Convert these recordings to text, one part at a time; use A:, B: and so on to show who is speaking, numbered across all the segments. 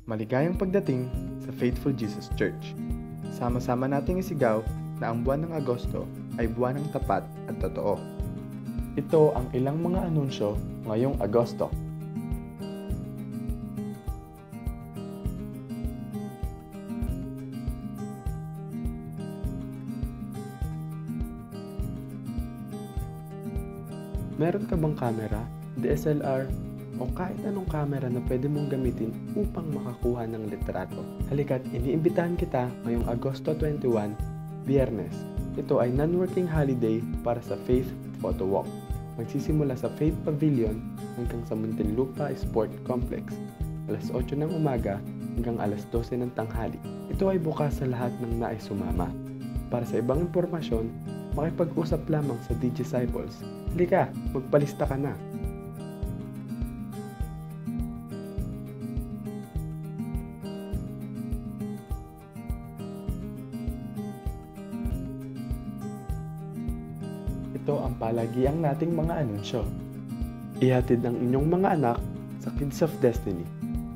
A: Maligayang pagdating sa Faithful Jesus Church. Sama-sama nating isigaw na ang buwan ng Agosto ay buwan ng tapat at totoo. Ito ang ilang mga anunsyo ngayong Agosto. Meron ka bang camera, DSLR, o kahit anong camera na pwede mong gamitin upang makakuha ng litrato? Halika't iniimbitahan kita ngayong Agosto 21, Biyernes. Ito ay non-working holiday para sa Faith Photo Walk. Magsisimula sa Faith Pavilion hanggang sa Muntinlupa Sport Complex, alas 8 ng umaga hanggang alas 12 ng tanghali. Ito ay bukas sa lahat ng nais sumama. Para sa ibang impormasyon, makipag-usap lamang sa D-Disciples. Halika, magpalista ka na. Ito ang palagiang nating mga anunsyo. Ihatid ng inyong mga anak sa Kids of Destiny.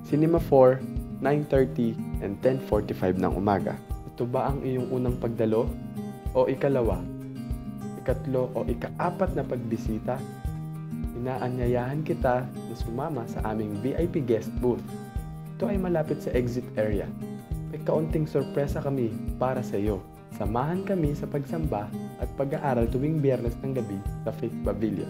A: Cinema 4, 9:30 and 10:45 ng umaga. Ito ba ang iyong unang pagdalo? O ikalawa? Ikatlo o ikaapat na pagbisita? Inaanyayahan kita na sumama sa aming VIP guest booth. Ito ay malapit sa exit area. May kaunting sorpresa kami para sa iyo. Samahan kami sa pagsamba at pag-aaral tuwing Biyernes ng gabi sa Faith Pavilion,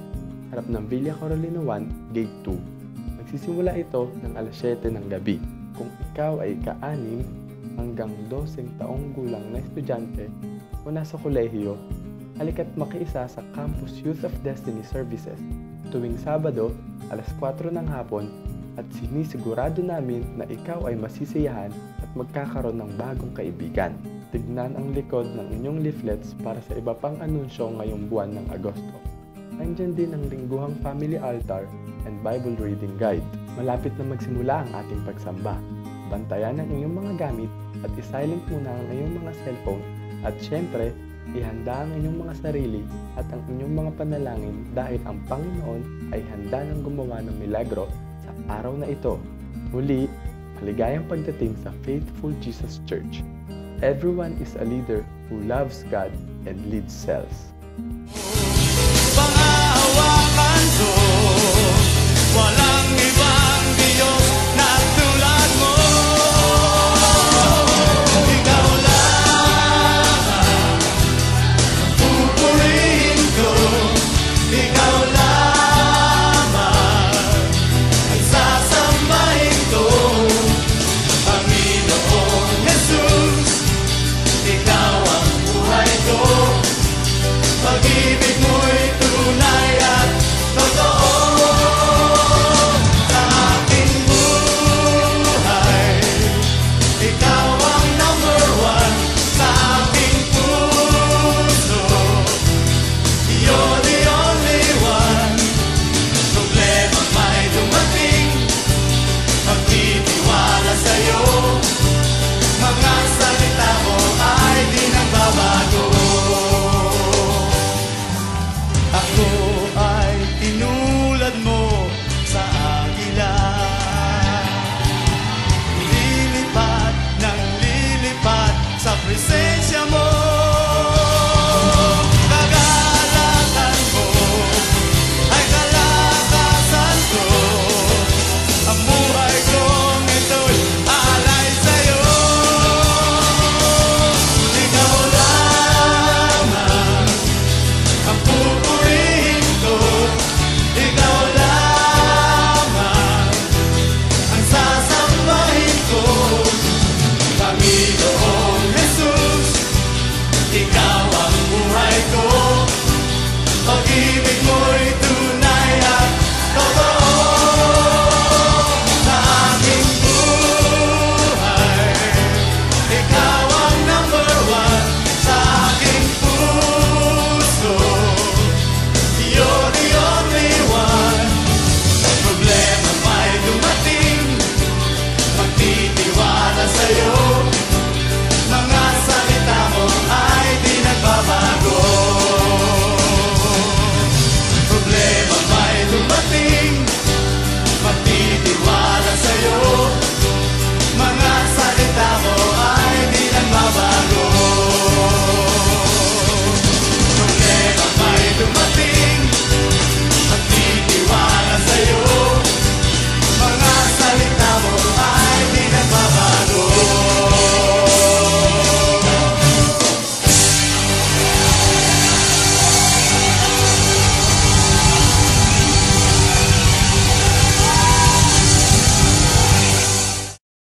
A: harap ng Villa Carolina 1, Gate 2. Magsisimula ito ng alas 7 ng gabi. Kung ikaw ay ika-6 hanggang 12 taong gulang na estudyante o nasa kolehiyo, halika't makiisa sa Campus Youth of Destiny Services tuwing Sabado, alas 4 ng hapon, at sinisigurado namin na ikaw ay masisiyahan at magkakaroon ng bagong kaibigan. Tignan ang likod ng inyong leaflets para sa iba pang anunsyo ngayong buwan ng Agosto. Nandiyan din ang lingguhang Family Altar and Bible Reading Guide. Malapit na magsimula ang ating pagsamba. Bantayan ang inyong mga gamit at isilent muna ang inyong mga cellphone, at syempre, ihanda ang inyong mga sarili at ang inyong mga panalangin dahil ang Panginoon ay handa ng gumawa ng milagro sa araw na ito. Muli, maligayang pagdating sa Faithful Jesus Church. Everyone is a leader who loves God and leads cells.